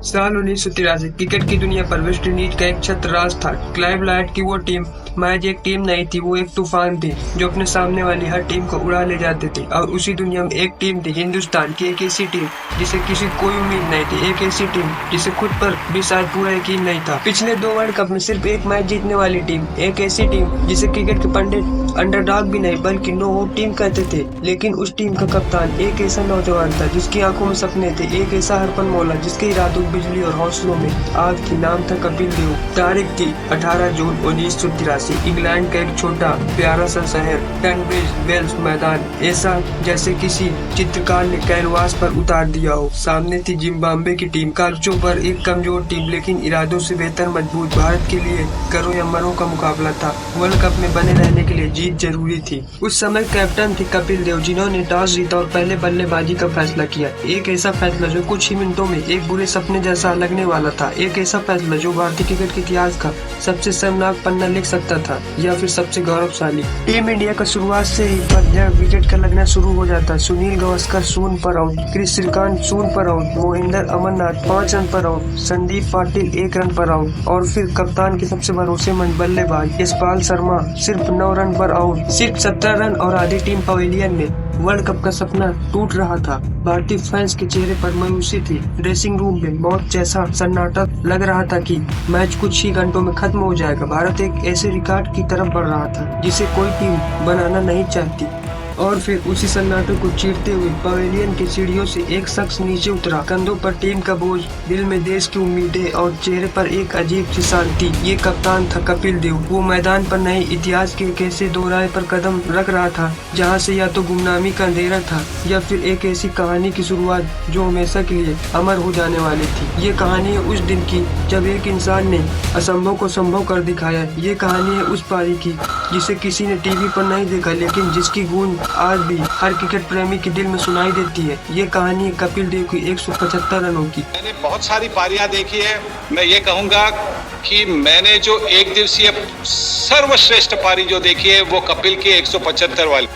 साल 1983 क्रिकेट की दुनिया पर वेस्ट इंडीज का एक छत्र राज था। क्लाइव लायड की वो टीम महज एक टीम नहीं थी, वो एक तूफान थी जो अपने सामने वाली हर टीम को उड़ा ले जाते थे। और उसी दुनिया में एक टीम थी, हिंदुस्तान की एक ऐसी टीम जिसे किसी कोई उम्मीद नहीं थी, एक ऐसी टीम जिसे खुद पर भी शायद पूरा यकीन नहीं था। पिछले 2 वर्ल्ड कप में सिर्फ एक मैच जीतने वाली टीम, एक ऐसी टीम जिसे क्रिकेट के पंडित अंडरडॉग भी नहीं बल्कि नो होप टीम कहते थे। लेकिन उस टीम का कप्तान एक ऐसा नौजवान था जिसकी आंखों में सपने थे, एक ऐसा हरपन मौला जिसके इरादों में बिजली और हौसलों में आग थी। नाम था कपिल देव। तारीख थी 18 जून 1983। इंग्लैंड का एक छोटा प्यारा सा शहर टनब्रिज वेल्स मैदान, ऐसा जैसे किसी चित्रकार ने कैनवास पर उतार दिया हो। सामने थी जिम्बाब्वे की टीम, कागजों पर एक कमजोर टीम लेकिन इरादों से बेहतर मजबूत। भारत के लिए करो या मरो का मुकाबला था। वर्ल्ड कप में बने रहने के लिए जीत जरूरी थी। उस समय कैप्टन थे कपिल देव, जिन्होंने टॉस जीता और पहले बल्लेबाजी का फैसला किया। एक ऐसा फैसला जो कुछ ही मिनटों में एक बुरे सपने जैसा लगने वाला था। एक ऐसा फैसला जो भारतीय क्रिकेट के इतिहास का सबसे शर्मनाक पन्ना लिख सकता था या फिर सबसे गौरवशाली। टीम इंडिया का शुरुआत से ही पहले विकेट का लगना शुरू हो जाता। सुनील गावस्कर 0 पर आउट, क्रिस श्रीकांत 0 पर आउट, मोहिंदर अमरनाथ 5 रन पर आउट, संदीप पाटिल 1 रन पर आउट और फिर कप्तान के सबसे भरोसेमंद बल्लेबाज यशपाल शर्मा सिर्फ 9 रन पर आउट। सिर्फ 17 रन और आधी टीम पवेलियन में। वर्ल्ड कप का सपना टूट रहा था। भारतीय फैंस के चेहरे पर मायूसी थी। ड्रेसिंग रूम में मौत जैसा सन्नाटा लग रहा था कि मैच कुछ ही घंटों में खत्म हो जाएगा। भारत एक ऐसे रिकॉर्ड की तरफ बढ़ रहा था जिसे कोई टीम बनाना नहीं चाहती। और फिर उसी सन्नाटे को चीरते हुए पवेलियन की सीढ़ियों से एक शख्स नीचे उतरा। कंधों पर टीम का बोझ, दिल में देश की उम्मीदें और चेहरे पर एक अजीब सी शांति। ये कप्तान था कपिल देव। वो मैदान पर नहीं, इतिहास के एक ऐसे दोराहे पर कदम रख रहा था जहाँ से या तो गुमनामी का अंधेरा था या फिर एक ऐसी कहानी की शुरुआत जो हमेशा के लिए अमर हो जाने वाली थी। ये कहानी है उस दिन की जब एक इंसान ने असंभव को संभव कर दिखाया। ये कहानी है उस पारी की जिसे किसी ने टीवी पर नहीं देखा लेकिन जिसकी गूंज आज भी हर क्रिकेट प्रेमी के दिल में सुनाई देती है। ये कहानी है कपिल देव की 175 रनों की। मैंने बहुत सारी पारियां देखी है। मैं ये कहूंगा कि मैंने जो एक दिवसीय सर्वश्रेष्ठ पारी जो देखी है वो कपिल की 175 वाली।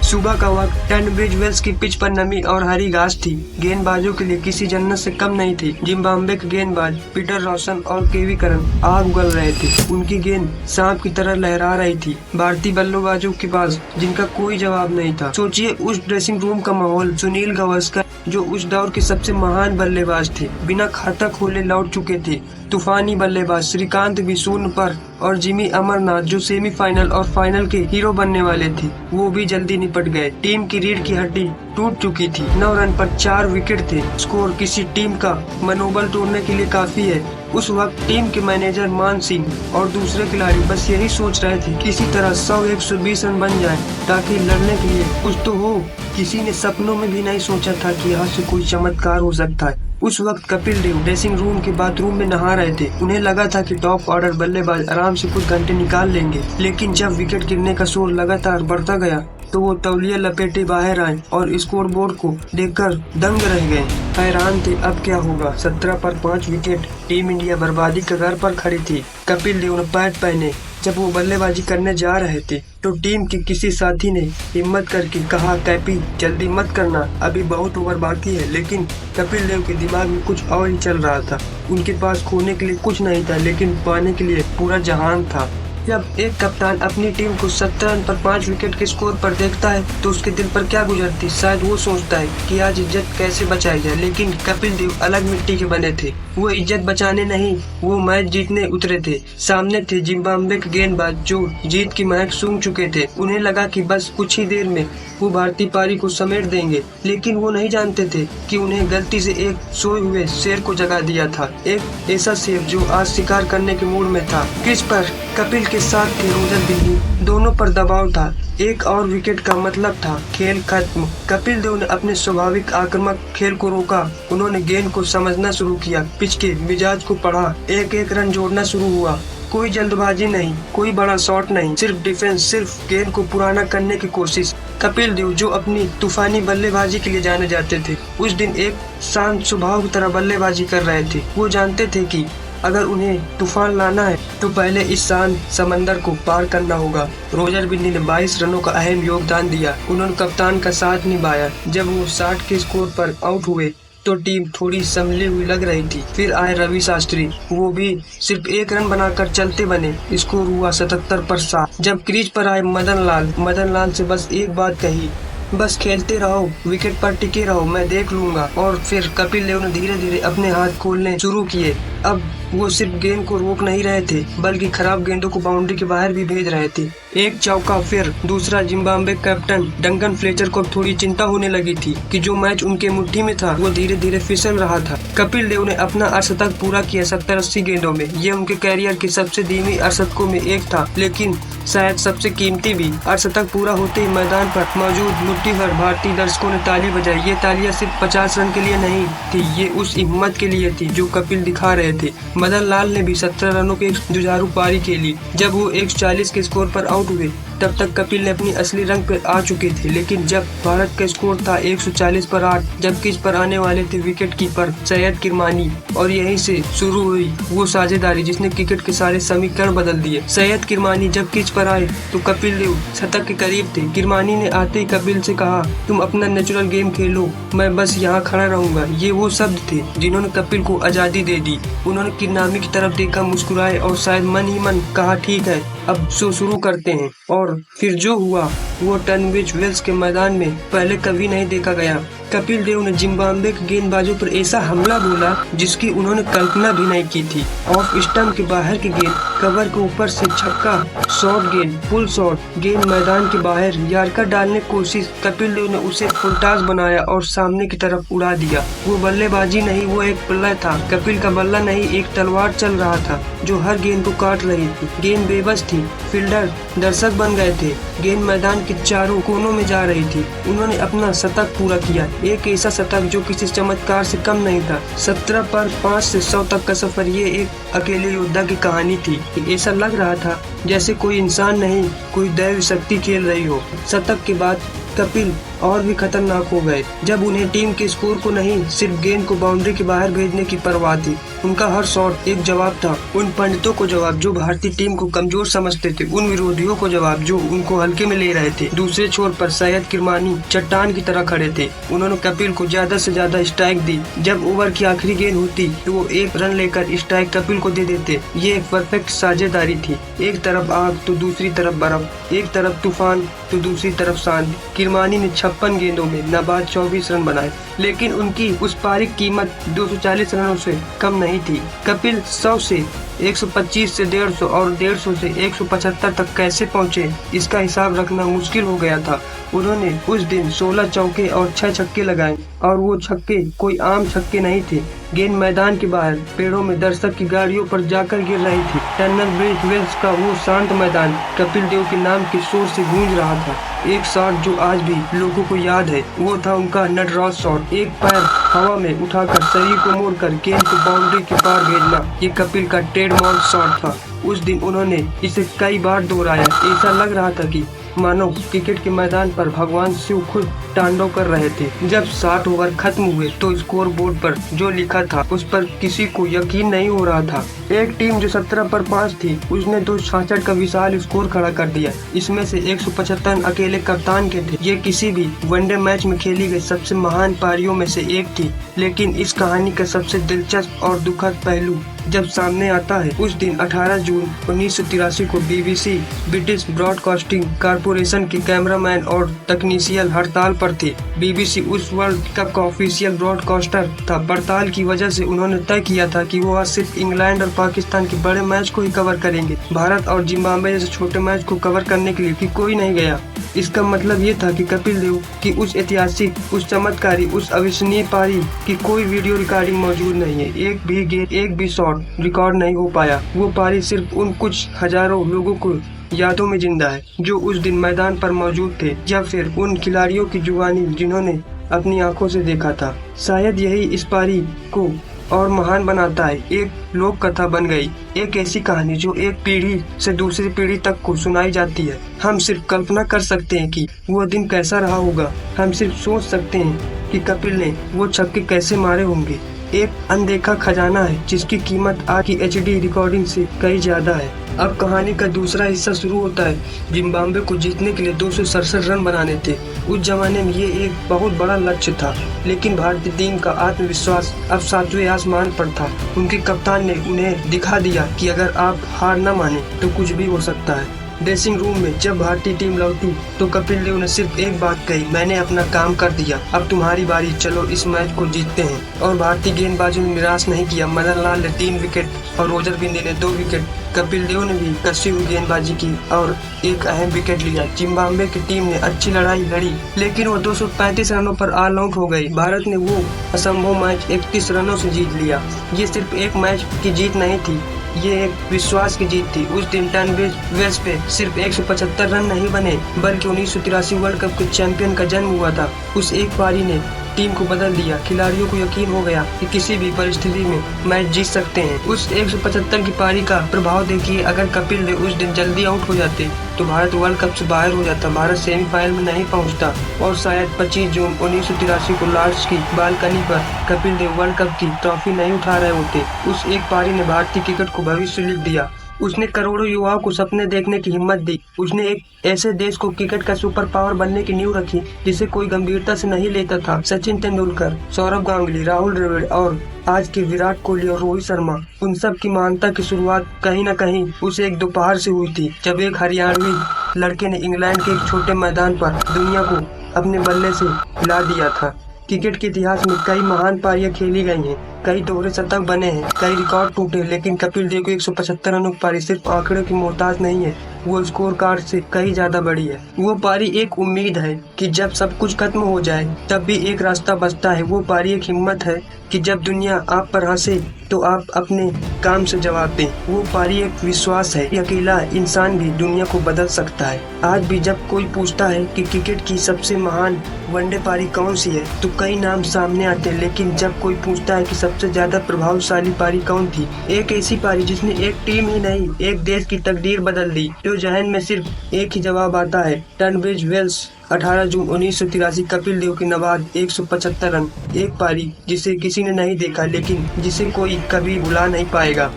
सुबह का वक्त टनब्रिज वेल्स की पिच पर नमी और हरी घास थी। गेंदबाजों के लिए किसी जन्नत से कम नहीं थी। जिम्बाब्वे के गेंदबाज पीटर रोशन और केवी करन आग उगल रहे थे। उनकी गेंद सांप की तरह लहरा रही थी। भारतीय बल्लेबाजों के पास जिनका कोई जवाब नहीं था। सोचिए उस ड्रेसिंग रूम का माहौल। सुनील गावस्कर जो उस दौर के सबसे महान बल्लेबाज थे, बिना खाता खोले लौट चुके थे। तूफानी बल्लेबाज श्रीकांत भी 0 पर और जिमी अमरनाथ जो सेमीफाइनल और फाइनल के हीरो बनने वाले थे, वो भी जल्दी निपट गए। टीम की रीढ़ की हड्डी टूट चुकी थी। 9 रन पर 4 विकेट थे। स्कोर किसी टीम का मनोबल तोड़ने के लिए काफी है। उस वक्त टीम के मैनेजर मान सिंह और दूसरे खिलाड़ी बस यही सोच रहे थे किसी तरह 100-120 रन बन जाए ताकि लड़ने के लिए कुछ तो हो। किसी ने सपनों में भी नहीं सोचा था कि यहाँ से कोई चमत्कार हो सकता है। उस वक्त कपिल देव ड्रेसिंग रूम के बाथरूम में नहा रहे थे। उन्हें लगा था कि टॉप ऑर्डर बल्लेबाज आराम से कुछ घंटे निकाल लेंगे, लेकिन जब विकेट गिरने का शोर लगातार बढ़ता गया तो वो तौलिया लपेटे बाहर आए और स्कोर बोर्ड को देखकर दंग रह गए। हैरान थे अब क्या होगा। 17 पर 5 विकेट। टीम इंडिया बर्बादी के घर पर खड़ी थी। कपिल देव ने पैड पहने जब वो बल्लेबाजी करने जा रहे थे तो टीम के किसी साथी ने हिम्मत करके कहा, कैपी जल्दी मत करना, अभी बहुत ओवर बाकी है। लेकिन कपिल देव के दिमाग में कुछ और ही चल रहा था। उनके पास खोने के लिए कुछ नहीं था लेकिन पाने के लिए पूरा जहान था। जब एक कप्तान अपनी टीम को 17 रन पर 5 विकेट के स्कोर पर देखता है तो उसके दिल पर क्या गुजरती। शायद वो सोचता है कि आज इज्जत कैसे बचाई जाए। लेकिन कपिल देव अलग मिट्टी के बने थे। वो इज्जत बचाने नहीं, वो मैच जीतने उतरे थे। सामने थे जिम्बाब्वे के गेंदबाज जो जीत की महक सूंघ चुके थे। उन्हें लगा कि बस कुछ ही देर में वो भारतीय पारी को समेट देंगे, लेकिन वो नहीं जानते थे कि उन्हें गलती से एक सोए हुए शेर को जगा दिया था। एक ऐसा शेर जो आज शिकार करने के मूड में था। क्रीज पर कपिल के साथ थे रोजर बिन्नी। दोनों पर दबाव था। एक और विकेट का मतलब था खेल खत्म। कपिल देव ने अपने स्वाभाविक आक्रामक खेल को रोका। उन्होंने गेंद को समझना शुरू किया, पिच के मिजाज को पढ़ा। एक एक रन जोड़ना शुरू हुआ। कोई जल्दबाजी नहीं, कोई बड़ा शॉट नहीं, सिर्फ डिफेंस, सिर्फ गेंद को पुराना करने की कोशिश। कपिल देव जो अपनी तूफानी बल्लेबाजी के लिए जाने जाते थे, उस दिन एक शांत स्वभाव की तरह बल्लेबाजी कर रहे थे। वो जानते थे कि अगर उन्हें तूफान लाना है तो पहले इस शांत समंदर को पार करना होगा। रोजर बिन्नी ने 22 रनों का अहम योगदान दिया। उन्होंने कप्तान का साथ निभाया। जब वो 60 के स्कोर पर आउट हुए तो टीम थोड़ी संभली हुई लग रही थी। फिर आए रवि शास्त्री, वो भी सिर्फ 1 रन बनाकर चलते बने। स्कोर हुआ 77 पर 7। जब क्रीज पर आए मदन लाल से बस एक बात कही, बस खेलते रहो, विकेट पर टिके रहो, मैं देख लूंगा। और फिर कपिल देव ने धीरे धीरे अपने हाथ खोलने शुरू किए। अब वो सिर्फ गेंद को रोक नहीं रहे थे, बल्कि खराब गेंदों को बाउंड्री के बाहर भी भेज रहे थे। एक चौका, फिर दूसरा। जिम्बाब्वे कैप्टन डंकन फ्लेचर को थोड़ी चिंता होने लगी थी कि जो मैच उनके मुट्ठी में था वो धीरे धीरे फिसल रहा था। कपिल देव ने अपना अर्धशतक पूरा किया 70-80 गेंदों में। ये उनके कैरियर की सबसे धीमी अर्धशतकों में एक था, लेकिन शायद सबसे कीमती भी। अर्धशतक पूरा होते ही मैदान पर मौजूद मुट्ठी भर भारतीय दर्शकों ने ताली बजाई। ये तालियां सिर्फ 50 रन के लिए नहीं थी, ये उस हिम्मत के लिए थी जो कपिल दिखा रहे थे। मदन लाल ने भी 17 रनों की जुझारू पारी खेली। जब वो 140 के स्कोर पर आउट हुए तब तक कपिल ने अपनी असली रंग पर आ चुके थे। लेकिन जब भारत का स्कोर था 140 पर 8, जब क्रीज पर आने वाले थे विकेट कीपर सैयद किरमानी, और यहीं से शुरू हुई वो साझेदारी जिसने क्रिकेट के सारे समीकरण बदल दिए। सैयद किरमानी जब क्रीज पर आए तो कपिल देव शतक के करीब थे। किरमानी ने आते ही कपिल से कहा, तुम अपना नेचुरल गेम खेलो, मैं बस यहाँ खड़ा रहूंगा। ये वो शब्द थे जिन्होंने कपिल को आजादी दे दी। उन्होंने किरमानी की तरफ देखा, मुस्कुराए और शायद मन ही मन कहा, ठीक है, अब शो शुरू करते हैं। और फिर जो हुआ वो टनब्रिज वेल्स के मैदान में पहले कभी नहीं देखा गया। कपिल देव ने जिम्बाब्वे के गेंदबाजों पर ऐसा हमला बोला जिसकी उन्होंने कल्पना भी नहीं की थी। ऑफ स्टंप के बाहर की गेंद, कवर के ऊपर से छक्का, शॉर्ट गेंद, फुल शॉट, गेंद मैदान के बाहर यार्कर डालने की कोशिश, कपिल देव ने उसे फुलटास बनाया और सामने की तरफ उड़ा दिया। वो बल्लेबाजी नहीं, वो एक बल्ला था। कपिल का बल्ला नहीं, एक तलवार चल रहा था जो हर गेंद को काट रही थी। गेंद बेबस थी, फील्डर दर्शक बन गए थे। गेंद मैदान के चारों कोनों में जा रही थी। उन्होंने अपना शतक पूरा किया, एक ऐसा शतक जो किसी चमत्कार से कम नहीं था। 17 पर 5 से 100 तक का सफर, ये एक अकेले योद्धा की कहानी थी। ऐसा लग रहा था जैसे कोई इंसान नहीं, कोई दैव शक्ति खेल रही हो। शतक के बाद कपिल और भी खतरनाक हो गए जब उन्हें टीम के स्कोर को नहीं, सिर्फ गेंद को बाउंड्री के बाहर भेजने की परवाह थी। उनका हर शॉट एक जवाब था। उन पंडितों को जवाब जो भारतीय टीम को कमजोर समझते थे, उन विरोधियों को जवाब जो उनको हल्के में ले रहे थे। दूसरे छोर पर सैयद किरमानी चट्टान की तरह खड़े थे। उन्होंने कपिल को ज्यादा से ज्यादा स्ट्राइक दी। जब ओवर की आखिरी गेंद होती तो वो 1 रन लेकर स्ट्राइक कपिल को दे देते। ये एक परफेक्ट साझेदारी थी। एक तरफ आग तो दूसरी तरफ बर्फ, एक तरफ तूफान तो दूसरी तरफ शांति। किरमानी ने 56 गेंदों में नाबाद 24 रन बनाए, लेकिन उनकी उस पारी की कीमत 240 रनों से कम नहीं थी। कपिल 100 से 125 से 150 और 150 से 175 तक कैसे पहुंचे, इसका हिसाब रखना मुश्किल हो गया था। उन्होंने उस दिन 16 चौके और 6 छक्के लगाए, और वो छक्के कोई आम छक्के नहीं थे। गेंद मैदान के बाहर पेड़ों में दर्शक की गाड़ियों पर जाकर गिर रही थी। टनब्रिज वेल्स का वो शांत मैदान कपिल देव के नाम के शोर से गूंज रहा था। एक शॉट जो आज भी लोगों को याद है, वो था उनका नटराज शॉट। एक पैर हवा में उठाकर शरीर को मोड़कर गेंद को बाउंड्री के पार भेजना, ये कपिल का ट्रेडमार्क शॉट था। उस दिन उन्होंने इसे कई बार दोहराया। ऐसा लग रहा था कि मानो क्रिकेट के मैदान पर भगवान शिव खुद तांडव कर रहे थे। जब 60 ओवर खत्म हुए तो स्कोर बोर्ड पर जो लिखा था उस पर किसी को यकीन नहीं हो रहा था। एक टीम जो 17 पर 5 थी, उसने 266 का विशाल स्कोर खड़ा कर दिया। इसमें से 175 अकेले कप्तान के थे। ये किसी भी वनडे मैच में खेली गई सबसे महान पारियों में से एक थी। लेकिन इस कहानी का सबसे दिलचस्प और दुखद पहलू जब सामने आता है। उस दिन 18 जून 1983 को BBC ब्रिटिश ब्रॉडकास्टिंग कॉर्पोरेशन के कैमरामैन और तकनीशियन हड़ताल पर थे। BBC उस वर्ल्ड कप का ऑफिशियल ब्रॉडकास्टर था। हड़ताल की वजह से उन्होंने तय किया था कि वो आज सिर्फ इंग्लैंड और पाकिस्तान के बड़े मैच को ही कवर करेंगे। भारत और जिम्बाब्वे जैसे छोटे मैच को कवर करने के लिए कोई नहीं गया। इसका मतलब ये था कि कपिल देव की उस ऐतिहासिक, उस चमत्कारी, उस अविश्वसनीय पारी की कोई वीडियो रिकॉर्डिंग मौजूद नहीं है। एक भी गेंद, एक भी शॉट रिकॉर्ड नहीं हो पाया। वो पारी सिर्फ उन कुछ हजारों लोगों को यादों में जिंदा है जो उस दिन मैदान पर मौजूद थे, या फिर उन खिलाड़ियों की जुबानी जिन्होंने अपनी आंखों से देखा था। शायद यही इस पारी को और महान बनाता है। एक लोक कथा बन गई, एक ऐसी कहानी जो एक पीढ़ी से दूसरी पीढ़ी तक को सुनाई जाती है। हम सिर्फ कल्पना कर सकते हैं कि वो दिन कैसा रहा होगा। हम सिर्फ सोच सकते हैं कि कपिल ने वो छक्के कैसे मारे होंगे। एक अनदेखा खजाना है जिसकी कीमत आज की HD रिकॉर्डिंग से कई ज्यादा है। अब कहानी का दूसरा हिस्सा शुरू होता है। जिम्बाब्वे को जीतने के लिए 267 रन बनाने थे। उस जमाने में ये एक बहुत बड़ा लक्ष्य था, लेकिन भारतीय टीम का आत्मविश्वास अब 7वें आसमान पर था। उनके कप्तान ने उन्हें दिखा दिया कि अगर आप हार न माने तो कुछ भी हो सकता है। ड्रेसिंग रूम में जब भारतीय टीम लौटी तो कपिल देव ने सिर्फ एक बात कही, मैंने अपना काम कर दिया, अब तुम्हारी बारी, चलो इस मैच को जीतते हैं। और भारतीय गेंदबाजों ने निराश नहीं किया। मदन लाल ने 3 विकेट और रोजर बिंदी ने 2 विकेट। कपिल देव ने भी कसी हुई गेंदबाजी की और एक अहम विकेट लिया। जिम्बाब्वे की टीम ने अच्छी लड़ाई लड़ी, लेकिन वो 235 रनों पर ऑल आउट हो गई। भारत ने वो असंभव मैच 31 रनों से जीत लिया। ये सिर्फ एक मैच की जीत नहीं थी, ये एक विश्वास की जीत थी। उस दिन टर्नब्रिज पे सिर्फ 175 रन नहीं बने, बल्कि 1983 वर्ल्ड कप के चैंपियन का जन्म हुआ था। उस एक पारी ने टीम को बदल दिया। खिलाड़ियों को यकीन हो गया कि किसी भी परिस्थिति में मैच जीत सकते हैं। उस 175 की पारी का प्रभाव देखिए। अगर कपिल देव उस दिन जल्दी आउट हो जाते तो भारत वर्ल्ड कप से बाहर हो जाता, भारत सेमीफाइनल में नहीं पहुंचता और शायद 25 जून 1983 को लॉर्ड्स की बालकनी पर कपिल देव वर्ल्ड कप की ट्रॉफी नहीं उठा रहे होते। उस एक पारी ने भारतीय क्रिकेट को भविष्य लिख दिया। उसने करोड़ों युवाओं को सपने देखने की हिम्मत दी। उसने एक ऐसे देश को क्रिकेट का सुपर पावर बनने की नींव रखी जिसे कोई गंभीरता से नहीं लेता था। सचिन तेंदुलकर, सौरभ गांगुली, राहुल द्रविड़ और आज के विराट कोहली और रोहित शर्मा, उन सब की महानता की शुरुआत कहीं न कहीं उस एक दोपहर से हुई थी, जब एक हरियाणवी लड़के ने इंग्लैंड के एक छोटे मैदान पर दुनिया को अपने बल्ले से हिला दिया था। क्रिकेट के इतिहास में कई महान पारियां खेली गई हैं, कई दोहरे शतक बने हैं, कई रिकॉर्ड टूटे, लेकिन कपिल देव को 175 रनों की पारी सिर्फ आंकड़ों की मोहताज नहीं है, वो स्कोर कार्ड से कई ज्यादा बड़ी है। वो पारी एक उम्मीद है कि जब सब कुछ खत्म हो जाए तब भी एक रास्ता बचता है। वो पारी एक हिम्मत है कि जब दुनिया आप पर हंसे तो आप अपने काम से जवाब दें। वो पारी एक विश्वास है कि अकेला इंसान भी दुनिया को बदल सकता है। आज भी जब कोई पूछता है कि क्रिकेट की सबसे महान वनडे पारी कौन सी है तो कई नाम सामने आते हैं, लेकिन जब कोई पूछता है कि सबसे ज्यादा प्रभावशाली पारी कौन थी, एक ऐसी पारी जिसने एक टीम ही नहीं एक देश की तकदीर बदल दी, तो जहन में सिर्फ एक ही जवाब आता है, टर्नब्रिज वेल्स 18 जून 1983। कपिल देव की नवाद 175 रन, एक पारी जिसे किसी ने नहीं देखा लेकिन जिसे कोई कभी भुला नहीं पाएगा।